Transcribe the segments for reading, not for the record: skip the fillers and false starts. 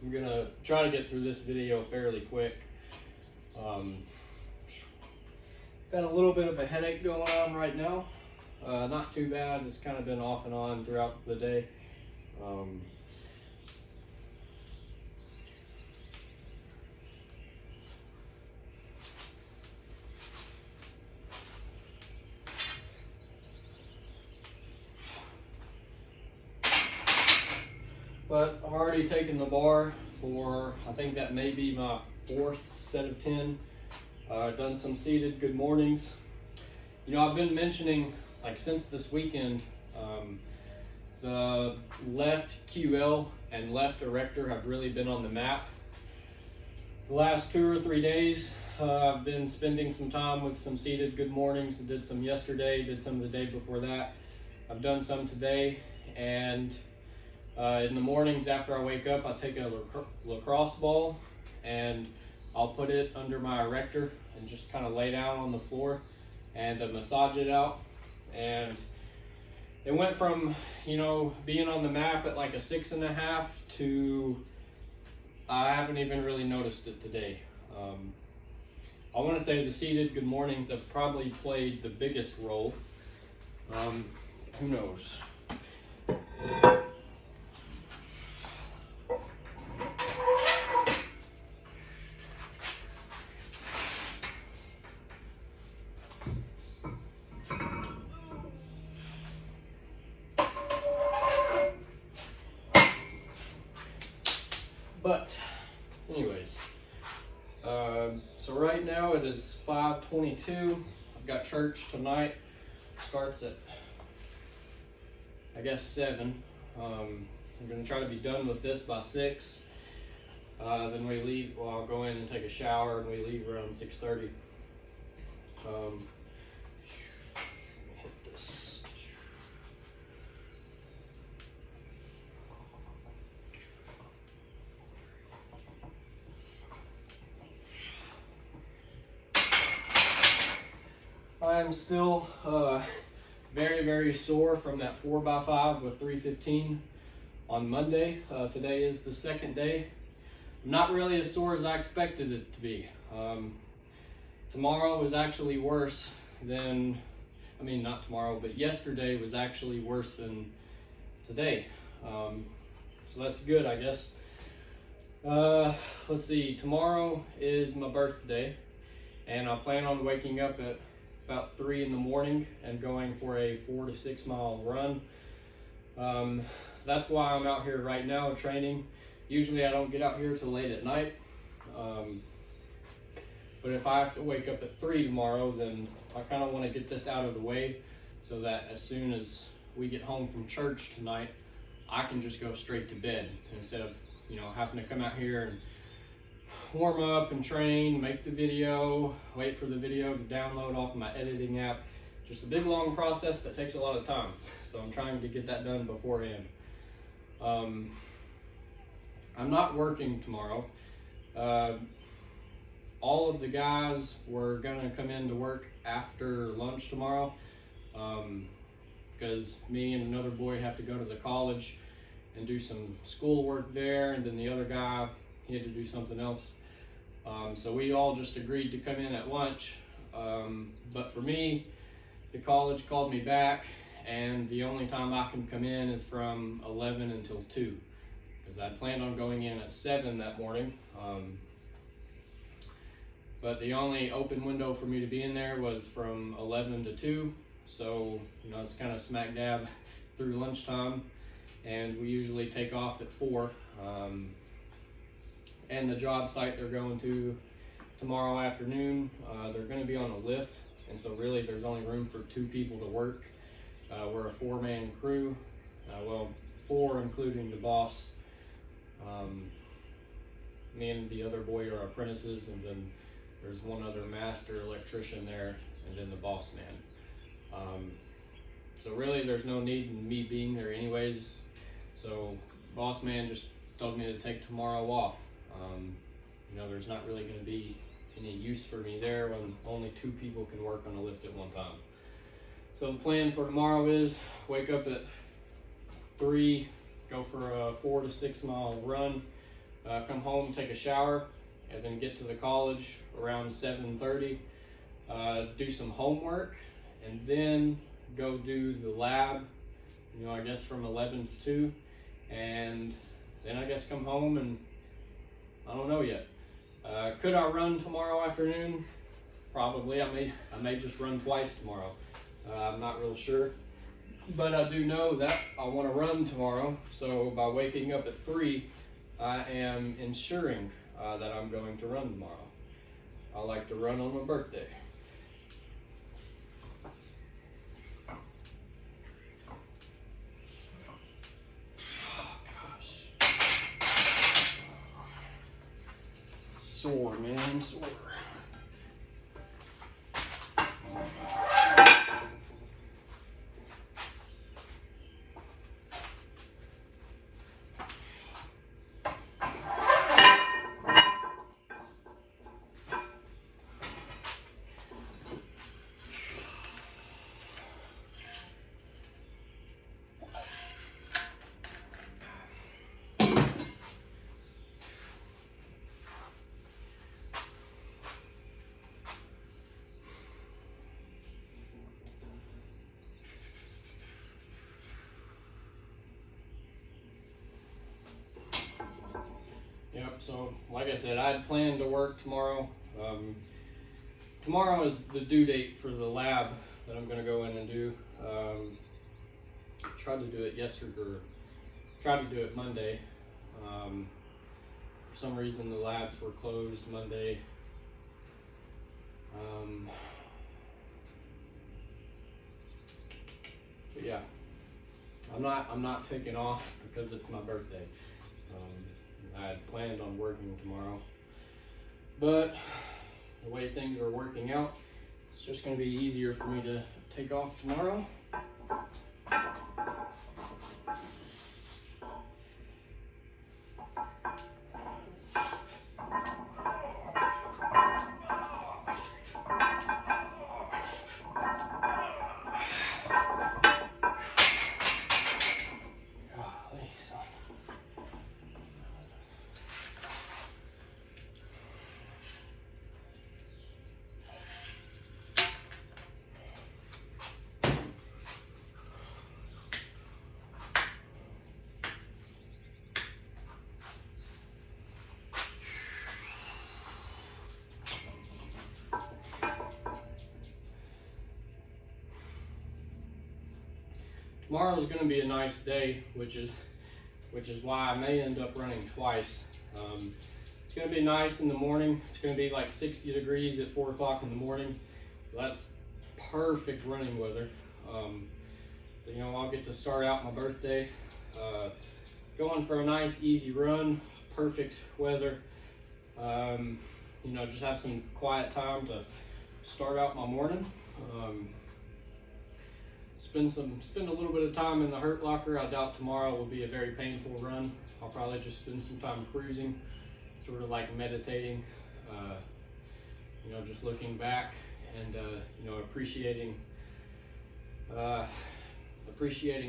I'm gonna try to get through this video fairly quick. Got a little bit of a headache going on right now. Not too bad. It's kind of been off and on throughout the day. But I've already taken the bar for, I think that may be my 4th set of 10. I've done some seated good mornings. You know, I've been mentioning, like, since this weekend, the left QL and left erector have really been on the map. The last 2 or 3 days, I've been spending some time with some seated good mornings. I did some yesterday, did some the day before that. I've done some today, and in the mornings after I wake up, I take a lacrosse ball and I'll put it under my erector and just kind of lay down on the floor and massage it out. And it went from, you know, being on the map at like a 6.5 to I haven't even really noticed it today. I want to say the seated good mornings have probably played the biggest role. Who knows? But anyways, so right now it is 5:22. I've got church tonight. Starts at, I guess, 7. I'm going to try to be done with this by 6. Then we leave. Well, I'll go in and take a shower, and we leave around 6:30. Hit this. I am still very, very sore from that 4x5 with 315 on Monday. Today is the second day. I'm not really as sore as I expected it to be. Tomorrow was actually worse than, I mean, not tomorrow, but yesterday was actually worse than today. So that's good, I guess. Let's see, tomorrow is my birthday, and I plan on waking up at about 3 in the morning and going for a 4 to 6 mile run. That's why I'm out here right now training. Usually I don't get out here till late at night. But if I have to wake up at 3 tomorrow, then I kind of want to get this out of the way so that as soon as we get home from church tonight, I can just go straight to bed instead of, you know, having to come out here and warm up and train, make the video, wait for the video to download off of my editing app. Just a big long process that takes a lot of time. So I'm trying to get that done beforehand. I'm not working tomorrow. All of the guys were gonna come in to work after lunch tomorrow because me and another boy have to go to the college and do some school work there, and then the other guy, he had to do something else. So we all just agreed to come in at lunch. But for me, the college called me back, and the only time I can come in is from 11 until 2, because I planned on going in at 7 that morning. But the only open window for me to be in there was from 11 to 2. So, you know, it's kind of smack dab through lunchtime, and we usually take off at 4. And the job site they're going to tomorrow afternoon, they're going to be on a lift, and so really there's only room for 2 people to work. We're a 4-man crew, well, 4 including the boss. Me and the other boy are apprentices, and then there's one other master electrician there, and then the boss man. So really there's no need in me being there anyways, so boss man just told me to take tomorrow off. You know, there's not really going to be any use for me there when only 2 people can work on a lift at one time. So the plan for tomorrow is wake up at 3, go for a 4 to 6 mile run, come home, take a shower, and then get to the college around 7:30. Do some homework, and then go do the lab. I guess from 11 to 2, and then I guess come home, and I don't know yet. Could I run tomorrow afternoon? Probably. I may just run twice tomorrow. I'm not real sure. But I do know that I want to run tomorrow, so by waking up at 3, I am ensuring that I'm going to run tomorrow. I like to run on my birthday. Oh, gosh. Sore, man, I'm sore. Yep, so like I said, I had planned to work tomorrow. Tomorrow is the due date for the lab that I'm going to go in and do. Tried to do it tried to do it Monday. For some reason the labs were closed Monday. But yeah, I'm not taking off because it's my birthday. I had planned on working tomorrow, but the way things are working out, it's just going to be easier for me to take off tomorrow. Tomorrow is going to be a nice day, which is why I may end up running twice. It's going to be nice in the morning. It's going to be like 60 degrees at 4 o'clock in the morning. So that's perfect running weather. So I'll get to start out my birthday going for a nice easy run. Perfect weather. Just have some quiet time to start out my morning. Spend a little bit of time in the hurt locker. I doubt tomorrow will be a very painful run. I'll probably just spend some time cruising, sort of like meditating, just looking back and appreciating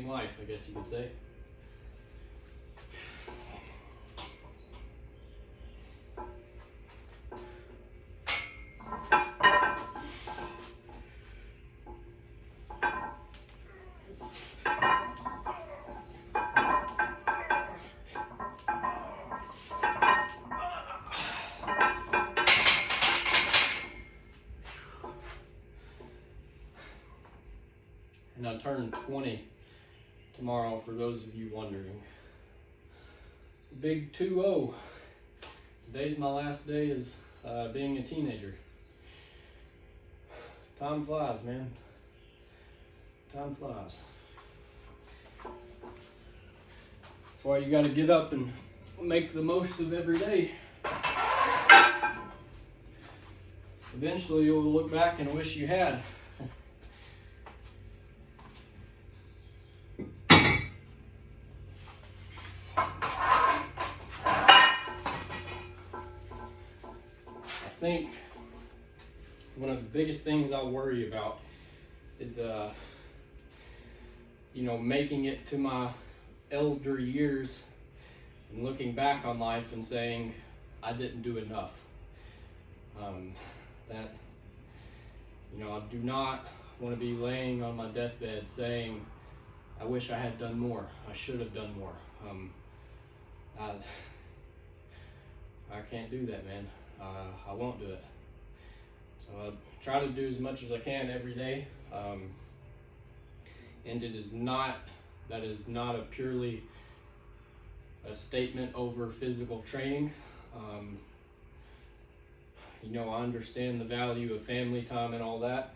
life, I guess you could say. And I turn 20 tomorrow, for those of you wondering. Big 2-0. Today's my last day as being a teenager. Time flies, man. Time flies. That's why you gotta get up and make the most of every day. Eventually you'll look back and wish you had. I think one of the biggest things I worry about is making it to my elder years and looking back on life and saying, I didn't do enough. That, I do not want to be laying on my deathbed saying, I wish I had done more. I should have done more. I can't do that, man. I won't do it. So I try to do as much as I can every day. And that is not a purely a statement over physical training. I understand the value of family time and all that.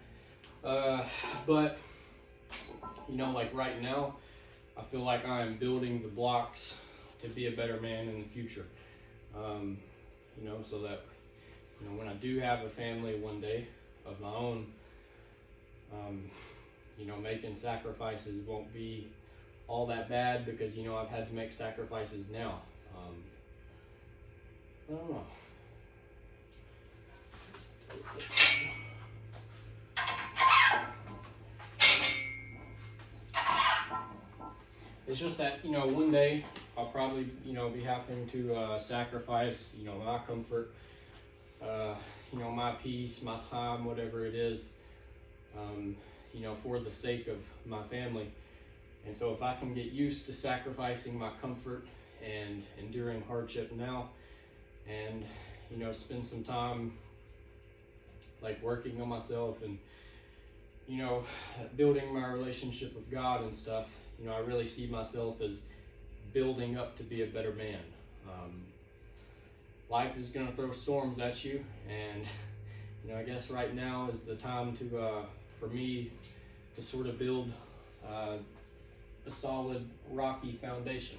But like right now, I feel like I am building the blocks to be a better man in the future. So that, when I do have a family one day of my own, making sacrifices won't be all that bad because, I've had to make sacrifices now. I don't know. It's just that, one day I'll probably, be having to sacrifice, my comfort, my peace, my time, whatever it is, for the sake of my family. And so if I can get used to sacrificing my comfort and enduring hardship now and, spend some time like working on myself and, building my relationship with God and stuff, I really see myself as building up to be a better man. Life is going to throw storms at you, and I guess right now is the time to for me to sort of build a solid rocky foundation.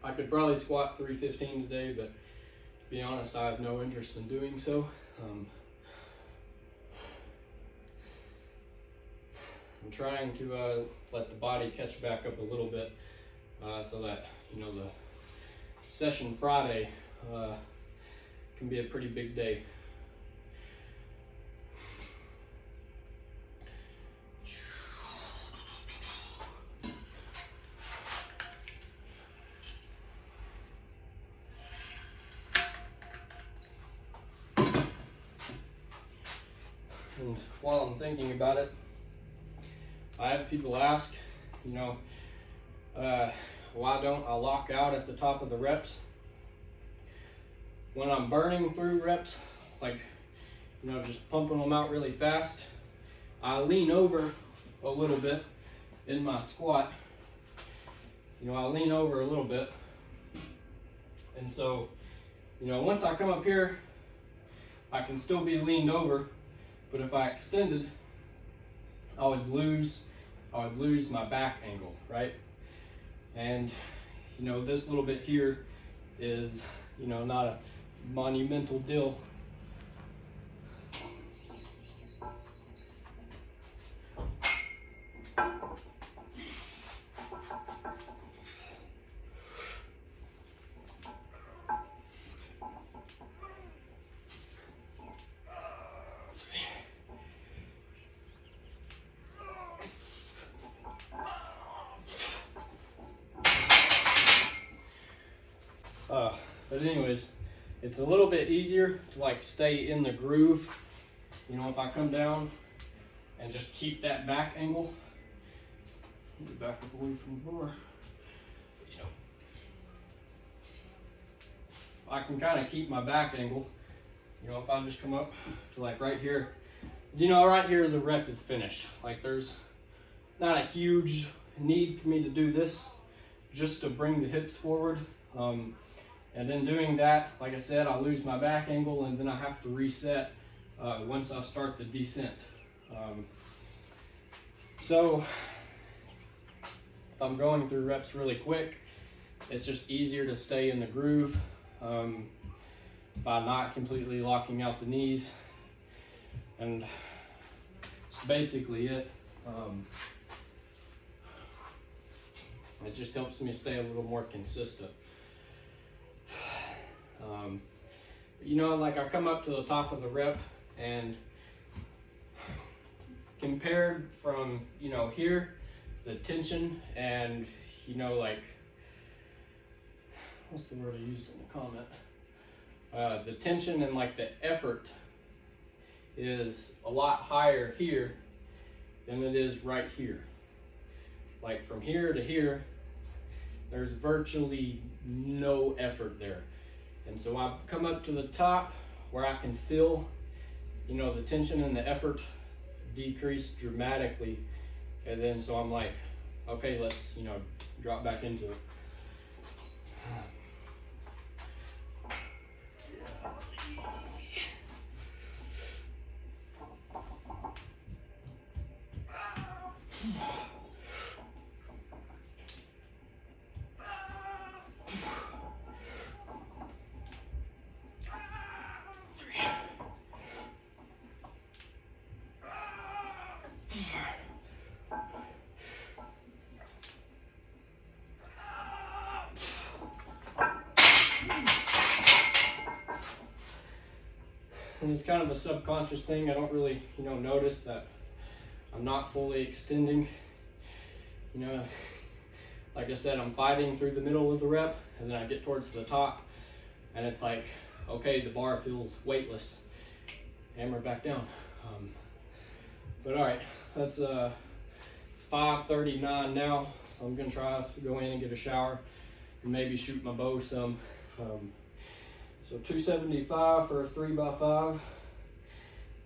I could probably squat 315 today, but to be honest, I have no interest in doing so. I'm trying to let the body catch back up a little bit so that, the session Friday can be a pretty big day. And while I'm thinking about it, I have people ask, why don't I lock out at the top of the reps? When I'm burning through reps, like, just pumping them out really fast, I lean over a little bit in my squat. I lean over a little bit. And so, once I come up here, I can still be leaned over. But if I extended, I would lose my back angle, right? And, this little bit here is, not a monumental deal. But anyways, it's a little bit easier to like stay in the groove. If I come down and just keep that back angle, back up away from the bar. I can kind of keep my back angle. If I just come up to like right here, right here the rep is finished. Like there's not a huge need for me to do this, just to bring the hips forward. And then doing that, like I said, I'll lose my back angle and then I have to reset once I start the descent. So if I'm going through reps really quick, it's just easier to stay in the groove by not completely locking out the knees. And that's basically it. It just helps me stay a little more consistent. You know, like I come up to the top of the rep, and compared from, you know, here, the tension and, you know, like, what's the word I used in the comment? The tension and like the effort is a lot higher here than it is right here. Like from here to here, there's virtually no effort there. And so I come up to the top where I can feel, you know, the tension and the effort decrease dramatically. And then so I'm like, okay, let's, you know, drop back into it. And it's kind of a subconscious thing. I don't really, you know, notice that I'm not fully extending. You know, like I said, I'm fighting through the middle of the rep, and then I get towards the top, and it's like, okay, the bar feels weightless. Hammer back down. But all right, that's it's 5:39 now, so I'm gonna try to go in and get a shower and maybe shoot my bow some. So 275 for a 3x5.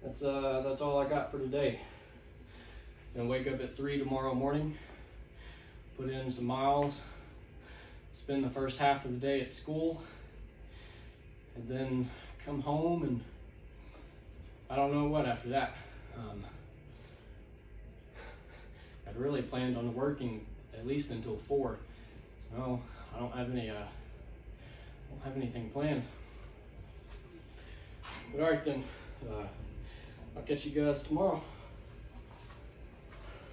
That's all I got for today. Gonna wake up at 3 tomorrow morning, put in some miles, spend the first half of the day at school, and then come home, and I don't know what after that. I'd really planned on working at least until 4, so I don't have anything planned. But all right then, I'll catch you guys tomorrow.